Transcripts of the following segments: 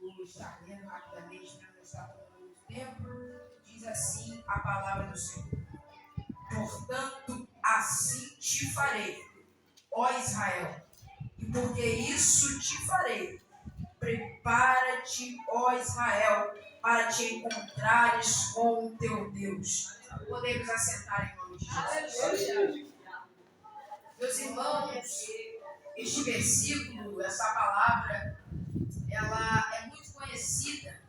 vou estar lendo rapidamente para não estar tomando muito tempo. Diz assim a palavra do Senhor: portanto, assim te farei, ó Israel, e porque isso te farei, prepara-te, ó Israel, para te encontrares com o teu Deus. Podemos assentar em nome de Jesus. Meus irmãos, este versículo, essa palavra, ela é muito conhecida,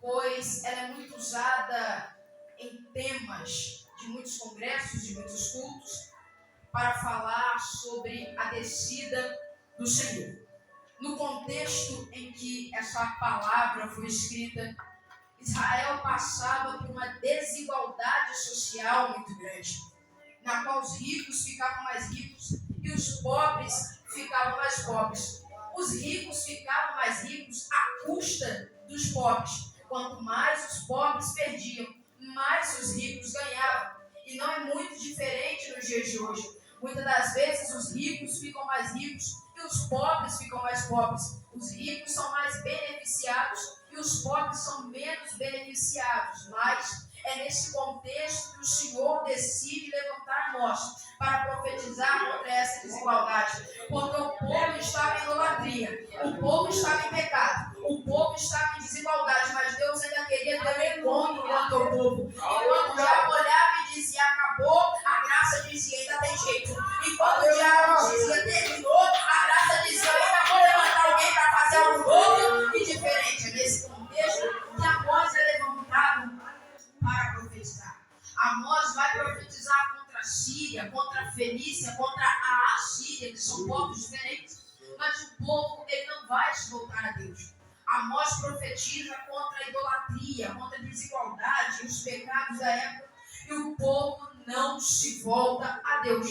pois ela é muito usada em temas de muitos congressos, de muitos cultos, para falar sobre a descida do Senhor. No contexto em que essa palavra foi escrita, Israel passava por uma desigualdade social muito grande, na qual os ricos ficavam mais ricos e os pobres ficavam mais pobres. Os ricos ficavam mais ricos à custa dos pobres. Quanto mais os pobres perdiam, mais os ricos ganhavam. E não é muito diferente nos dias de hoje. Muitas das vezes os ricos ficam mais ricos e os pobres ficam mais pobres. Os ricos são mais beneficiados e os pobres são menos beneficiados. Mas é nesse contexto que o Senhor decide levantar nós para profetizar contra essa desigualdade. Porque o povo estava em idolatria, o povo estava em pecado, o povo estava em desigualdade, mas Deus ainda queria ter um encontro com o seu povo. E quando o diabo olhava e dizia acabou, a graça dizia ainda tem jeito. E quando o diabo dizia terminou, a graça dizia ainda vou levantar alguém para fazer algo novo e diferente. É nesse contexto que Amós é levantado para profetizar. Amós vai profetizar contra a Síria, contra a Fenícia, contra a Assíria, que são povos diferentes, mas o povo ele não vai se voltar a Deus. Amós profetiza contra a idolatria, contra a desigualdade, os pecados da época, e o povo não se volta a Deus.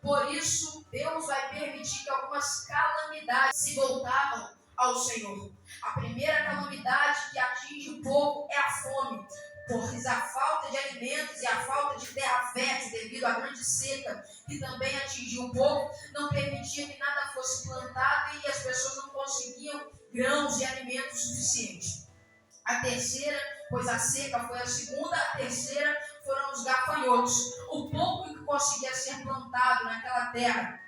Por isso, Deus vai permitir que algumas calamidades se voltavam ao Senhor. A primeira calamidade que atinge o povo é a fome, pois a falta de alimentos e a falta de terra fértil devido à grande seca que também atingiu o povo, não permitia que nada fosse plantado e as pessoas não conseguiam grãos e alimentos suficientes. A terceira, pois a seca foi a segunda, a terceira foram os gafanhotos. O pouco que conseguia ser plantado naquela terra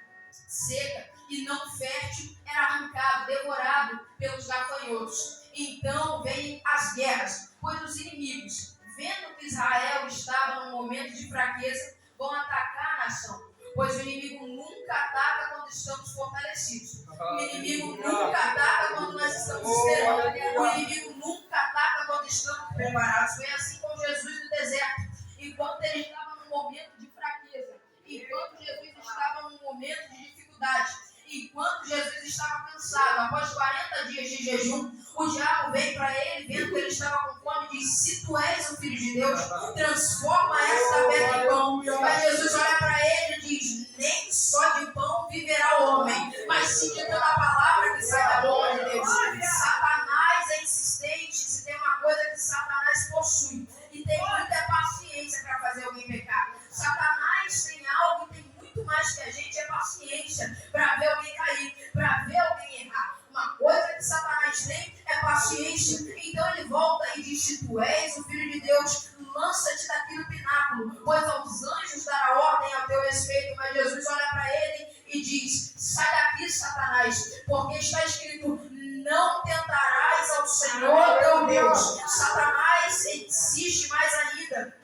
seca e não fértil era arrancado, devorado pelos gafanhotos. Então vêm as guerras, pois os inimigos, vendo que Israel estava num momento de fraqueza, vão atacar a nação. Pois o inimigo nunca ataca quando estamos fortalecidos. O inimigo nunca ataca quando nós estamos esperando. O inimigo nunca ataca quando estamos preparados. Foi assim com Jesus no deserto. Enquanto ele estava num momento de fraqueza, enquanto Jesus estava num momento de dificuldade, enquanto Jesus estava cansado, após 40 dias de jejum, o diabo veio para ele, vendo que ele estava com fome, e disse: se tu és o Filho de Deus, transforma essa pedra em pão. Mas Jesus olha para ele e diz: nem só de pão viverá o homem, mas sim de toda a palavra que sai da boca de Deus. Satanás é insistente, se tem uma coisa que Satanás possui, e tem muita paciência para fazer alguém pecar. Satanás tem algo que tem muito mais que a gente, é paciência para ver alguém cair, para ver alguém errar. Uma coisa que Satanás tem é paciência. Então ele volta e diz: se tu és o Filho de Deus, lança-te daqui do pináculo, pois aos anjos dará ordem ao teu respeito. Mas Jesus olha para ele e diz: sai daqui, Satanás, porque está escrito: não tentarás ao Senhor teu Deus. Satanás insiste mais ainda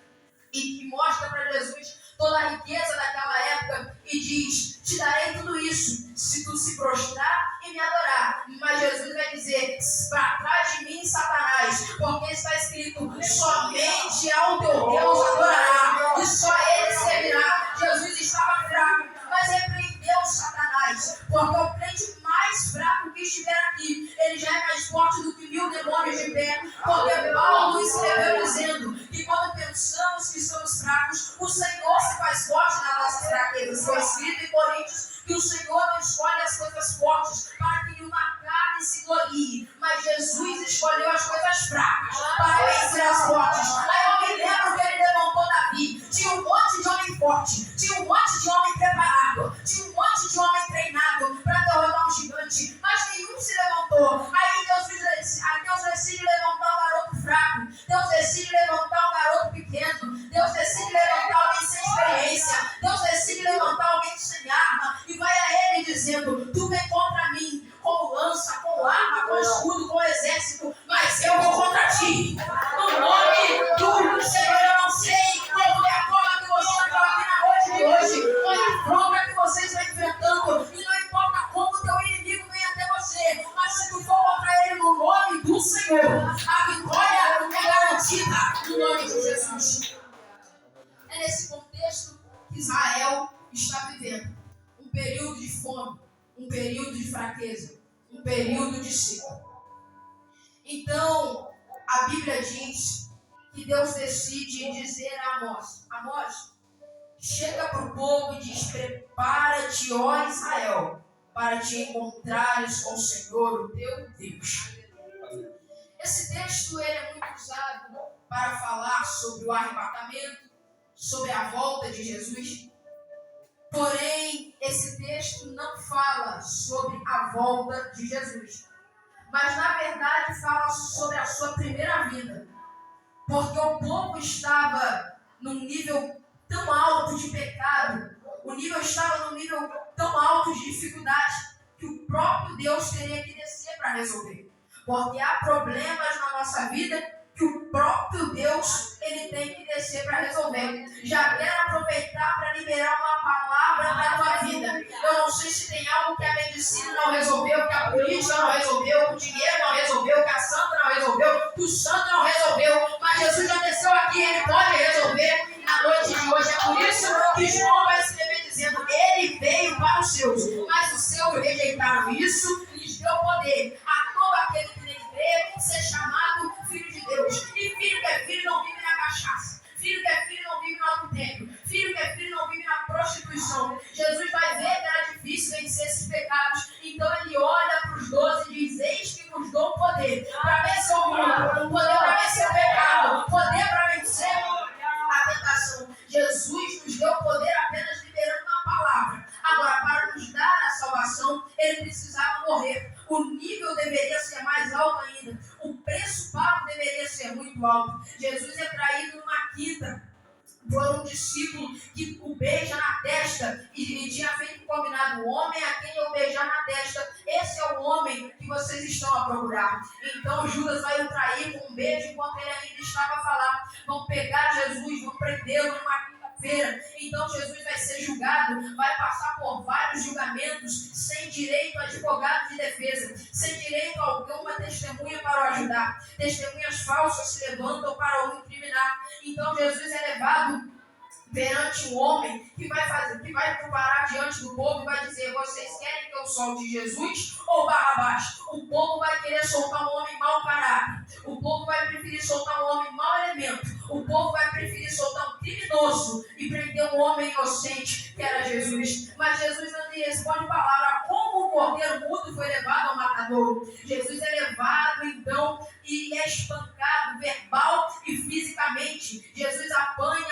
e mostra para Jesus toda a riqueza daquela época e diz: te darei tudo isso se tu se prostrar e me adorar. Mas Jesus vai dizer: para trás de mim, Satanás, porque está escrito: somente ao teu Deus adorará e só ele servirá. Jesus estava fraco, mas repreendeu Satanás, porque o crente mais fraco que estiver aqui, ele já é mais forte do que 1000 demônios de pé. Porque Paulo escreveu dizendo que quando pensamos que estamos fracos, o Senhor se faz forte nas nossas fraquezas. Foi escrito em Coríntios que o Senhor não escolhe as coisas fortes para que nenhuma carne se glorie, mas Jesus escolheu as coisas fracas para vencer as fortes. Aí eu me lembro que ele levantou Davi. Tinha um monte de homem forte, tinha um monte de homem preparado, tinha um monte de homem treinado para derrotar um gigante, mas nenhum se levantou. Aí Deus diz fome, um período de fraqueza, um período de seca. Então, a Bíblia diz que Deus decide dizer a Amós: Amós, chega para o povo e diz: prepara-te, ó Israel, para te encontrares com o Senhor, o teu Deus. Esse texto ele é muito usado para falar sobre o arrebatamento, sobre a volta de Jesus. Porém, esse texto não fala sobre a volta de Jesus, mas na verdade fala sobre a sua primeira vinda, porque o povo estava num nível tão alto de pecado, o nível estava num nível tão alto de dificuldade, que o próprio Deus teria que descer para resolver. Porque há problemas na nossa vida que o próprio Deus ele tem que descer para resolver. Já quero aproveitar para liberar uma palavra para a tua vida. Eu não sei se tem algo que a medicina não resolveu, que a política não resolveu, que o dinheiro não resolveu, que a santa não resolveu, que o santo não resolveu, mas Jesus já desceu aqui, ele pode resolver na noite de hoje. É por isso que João vai escrever dizendo: ele veio para os seus, mas os seus rejeitaram. Isso lhes deu poder a todo aquele que nele crê ser chamado filho de Deus. E filho que é filho não vive na cachaça, filho que é filho não vive no adultério, filho que é filho não vive na prostituição. Jesus vai ver que era difícil vencer esses pecados, então ele olha para os 12 e diz: eis que vos dou poder para vencer o mundo, poder para vencer o pecado, poder para vencer a tentação. Jesus nos deu poder apenas liberando uma palavra. Agora, para nos dar a salvação, ele precisava morrer. O nível deveria ser mais alto ainda. O preço pago deveria ser muito alto. Jesus é traído numa quinta por um discípulo que o beija na testa e tinha feito um combinado: o homem a quem eu beijar na testa, esse é o homem que vocês estão a procurar. Então Judas vai o trair com um beijo enquanto ele ainda estava a falar. Vão pegar Jesus, vão prendê-lo numa quinta-feira. Então Jesus vai ser julgado, vai passar por vários julgamentos, sem direito a advogado de defesa, sem direito a alguma testemunha para o ajudar. Testemunhas falsas se levantam para o incriminar. Então Jesus é levado perante um homem que vai parar diante do povo e vai dizer: vocês querem que eu solte Jesus ou Barrabás? O povo vai querer soltar um homem mau caráter, o povo vai preferir soltar um homem mau elemento, o povo vai preferir soltar um criminoso e prender um homem inocente, que era Jesus. Mas Jesus não lhe responde palavra. Como o cordeiro mudo foi levado ao matadouro, Jesus é levado então e é espancado verbal e fisicamente. Jesus apanha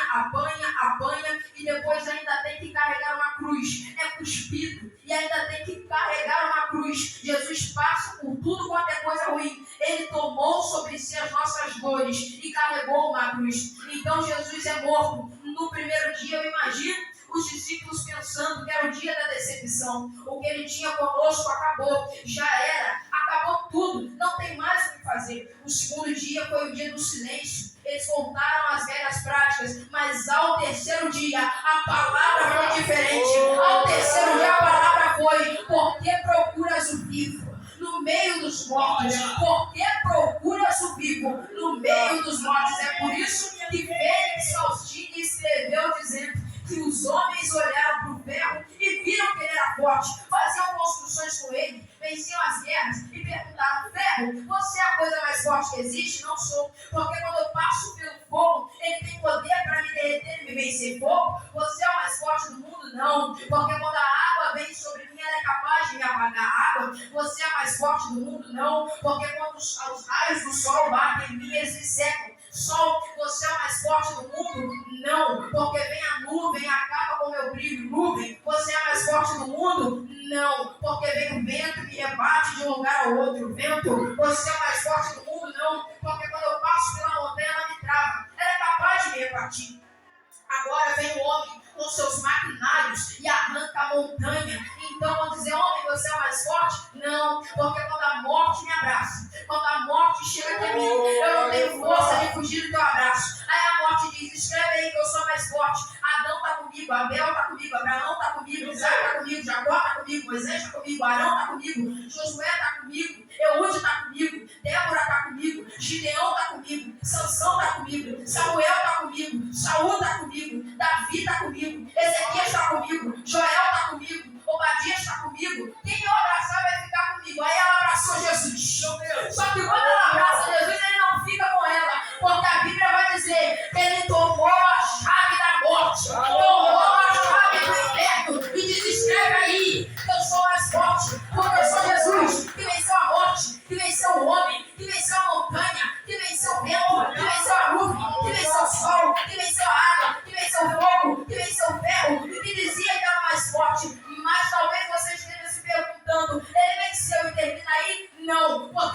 e depois ainda tem que carregar uma cruz. É cuspido e ainda tem que carregar uma cruz. Jesus passa por tudo quanto é coisa ruim. Ele tomou sobre si as nossas dores e carregou uma cruz. Então Jesus é morto. No primeiro dia, eu imagino os discípulos pensando que era o dia da decepção. O que ele tinha conosco acabou, já era, acabou tudo, não tem mais o que fazer. O segundo dia foi o dia do silêncio. Eles voltaram às velhas práticas, mas ao terceiro dia a palavra foi diferente. Ao terceiro dia a palavra foi: por que procuras o vivo no meio dos mortos? Por que procuras o vivo no meio dos mortos? É por isso que Félix Faustini escreveu dizendo que os homens olharam para o ferro e viram que ele era forte, faziam construções com ele, venciam as guerras e perguntaram: ferro, você é a coisa mais forte que existe? Não sou, porque quando eu passo pelo fogo, ele tem poder para me derreter e me vencer. Fogo, você é o mais forte do mundo? Não, porque quando a água vem sobre mim, ela é capaz de me apagar. Água, você é a mais forte do mundo? Não, porque quando os raios do sol batem em mim, eles me secam. Sol, você é o mais forte do mundo? Não, porque vem a nuvem e acaba com o meu brilho. Nuvem, você é a mais forte do mundo? Não, porque vem o vento e me rebate de um lugar ao outro. Vento, você é o mais forte do mundo? Não, porque quando eu passo pela montanha, ela me trava. Ela é capaz de me repartir. Agora vem o homem com seus maquinários e arranca a montanha. Então vão dizer: homem, você é o mais forte? Não, porque quando a morte me abraça, quando a morte chega até mim, eu não tenho força de fugir do teu abraço. Aí a morte diz: escreve aí que eu sou mais forte. Adão está comigo, Abel está comigo, Abraão está comigo, Isaac está comigo, Jacó está comigo, Moisés está comigo, Arão está comigo, Josué está comigo, Eude está comigo, Débora está comigo, Gideão está comigo, Sansão está comigo, Samuel está comigo, Saúl está comigo, Davi está comigo, Ezequias está comigo, Joel está comigo, Obadias está comigo.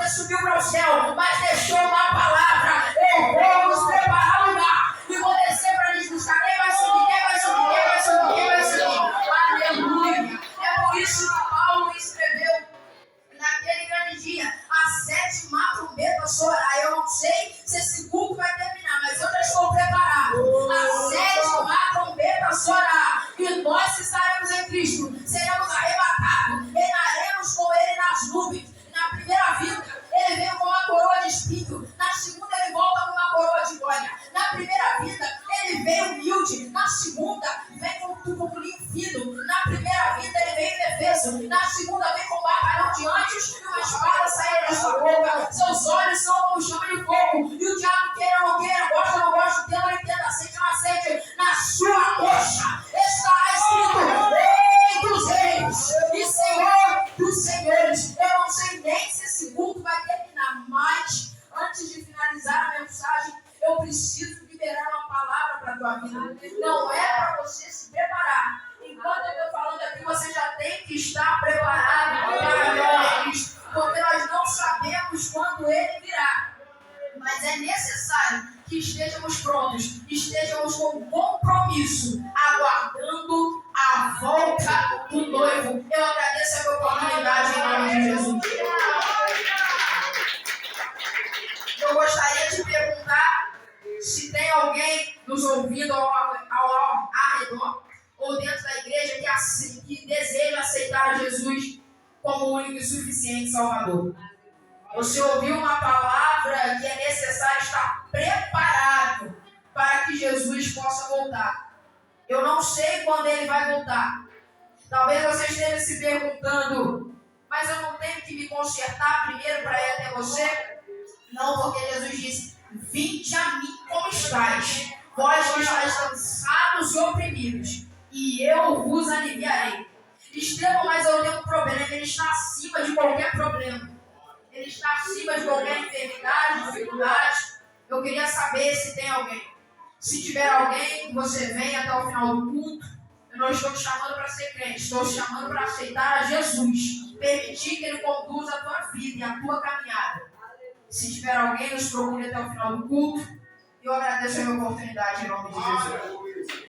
você subiu para o céu, mas deixou uma palavra. Eu vou nos preparar o lugar e vou descer para lhes buscar. Quem vai subir? Quem vai subir? Quem vai subir? Quem vai subir? Aleluia! É por isso que Paulo escreveu naquele grande dia: a 7ª trombeta soará. Eu não sei se esse culto vai terminar, mas eu já estou preparado. A 7ª trombeta soará e nós estaremos em Cristo, seremos arrebatados, reinaremos com Ele nas nuvens. Na primeira vinda, Ele veio com uma coroa de espinho. Na segunda, Ele volta com uma coroa de glória. Na primeira vinda, Ele veio humilde. Na segunda, vem com tudo fino. Na primeira vinda, Ele veio indefeso. Na segunda, vem com um batalhão de anjos e uma espada saindo da sua boca. Seus olhos são como chama de fogo. E o diabo, queira ou não queira, gosta ou não gosta, entenda ou não entenda, aceite ou não aceite, na sua coxa está escrito: Rei dos Reis e Senhor dos Senhores. Eu não sei nem se esse culto vai terminar, mas antes de finalizar a mensagem, eu preciso liberar uma palavra para a tua vida. Não é para você se preparar. Enquanto eu estou falando aqui, você já tem que estar preparado para a glória de Cristo, porque nós não sabemos quando Ele virá. Mas é necessário que estejamos prontos, estejamos com compromisso, aguardando a volta do noivo. Eu agradeço a minha oportunidade em nome de Jesus. Eu gostaria de perguntar se tem alguém nos ouvindo ao redor ou dentro da igreja que deseja aceitar a Jesus como o único e suficiente Salvador. Você ouviu uma palavra que é necessário estar preparado para que Jesus possa voltar. Eu não sei quando Ele vai voltar. Talvez você esteja se perguntando: mas eu não tenho que me consertar primeiro para ir até você? Não, porque Jesus disse: vinde a mim como estáis, vós que estáis cansados e oprimidos, e eu vos aliviarei. Estevão, mas eu tenho um problema. Ele está acima de qualquer problema. Ele está acima de qualquer enfermidade, dificuldade. Eu queria saber se tem alguém. Se tiver alguém, que você venha até o final do culto. Eu não estou te chamando para ser crente, estou te chamando para aceitar a Jesus. Permitir que Ele conduza a tua vida e a tua caminhada. Se tiver alguém, nos procure até o final do culto. Eu agradeço a minha oportunidade em nome de Jesus.